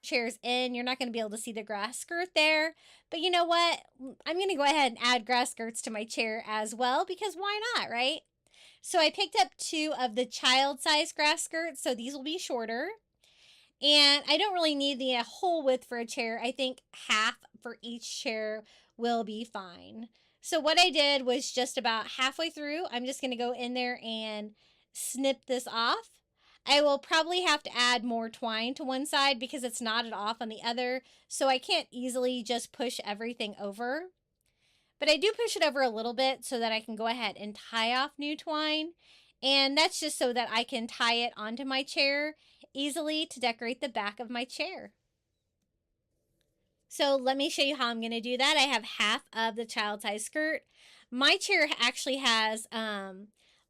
chairs in, you're not going to be able to see the grass skirt there. But you know what? I'm going to go ahead and add grass skirts to my chair as well, because why not, right? So I picked up 2 of the child-size grass skirts, so these will be shorter. And I don't really need the whole width for a chair. I think half for each chair will be fine. So what I did was just about halfway through, I'm just going to go in there and snip this off. I will probably have to add more twine to one side because it's knotted off on the other, so I can't easily just push everything over. But I do push it over a little bit so that I can go ahead and tie off new twine. And that's just so that I can tie it onto my chair easily to decorate the back of my chair. So let me show you how I'm going to do that. I have half of the child size skirt. My chair actually has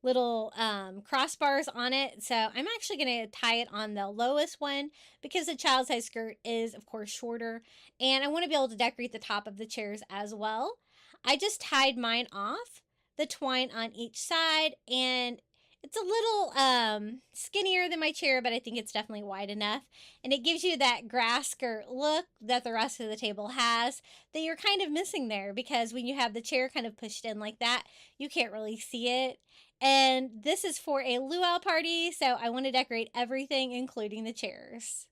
little crossbars on it. So I'm actually going to tie it on the lowest one because the child size skirt is, of course, shorter. And I want to be able to decorate the top of the chairs as well. I just tied mine off, the twine on each side, and it's a little skinnier than my chair, but I think it's definitely wide enough. And it gives you that grass skirt look that the rest of the table has that you're kind of missing there, because when you have the chair kind of pushed in like that, you can't really see it. And this is for a luau party, so I want to decorate everything, including the chairs.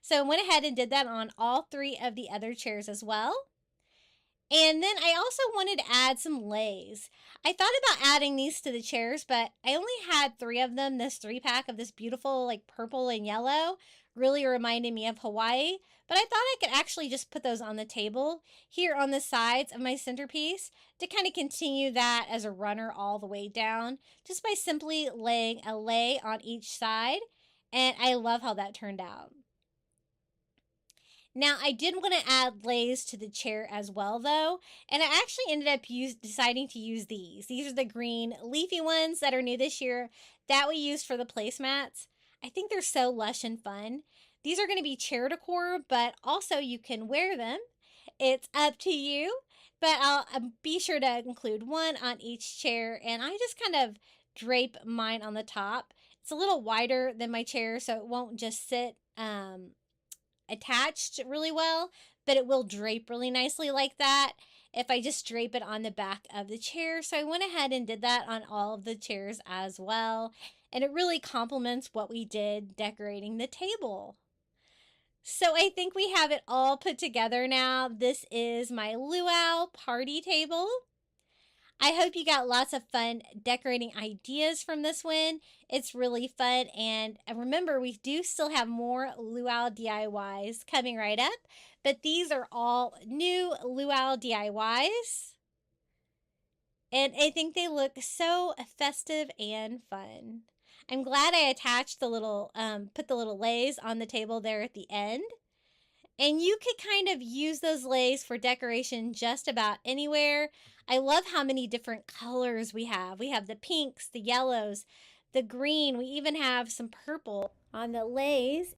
So I went ahead and did that on all 3 of the other chairs as well. And then I also wanted to add some leis. I thought about adding these to the chairs, but I only had 3 of them. This 3-pack of this beautiful like purple and yellow really reminded me of Hawaii. But I thought I could actually just put those on the table here on the sides of my centerpiece to kind of continue that as a runner all the way down, just by simply laying a lei on each side. And I love how that turned out. Now, I did want to add leis to the chair as well, though, and I actually ended up deciding to use these. These are the green leafy ones that are new this year that we used for the placemats. I think they're so lush and fun. These are going to be chair decor, but also you can wear them. It's up to you, but I'll be sure to include one on each chair, and I just kind of drape mine on the top. It's a little wider than my chair, so it won't just sit attached really well, but it will drape really nicely like that if I just drape it on the back of the chair. So I went ahead and did that on all of the chairs as well, and it really complements what we did decorating the table. So I think we have it all put together now. This is my luau party table. I hope you got lots of fun decorating ideas from this one. It's really fun. And remember, we do still have more luau DIYs coming right up. But these are all new luau DIYs. And I think they look so festive and fun. I'm glad I attached the little, put the little leis on the table there at the end. And you could kind of use those leis for decoration just about anywhere. I love how many different colors we have. We have the pinks, the yellows, the green. We even have some purple on the leis.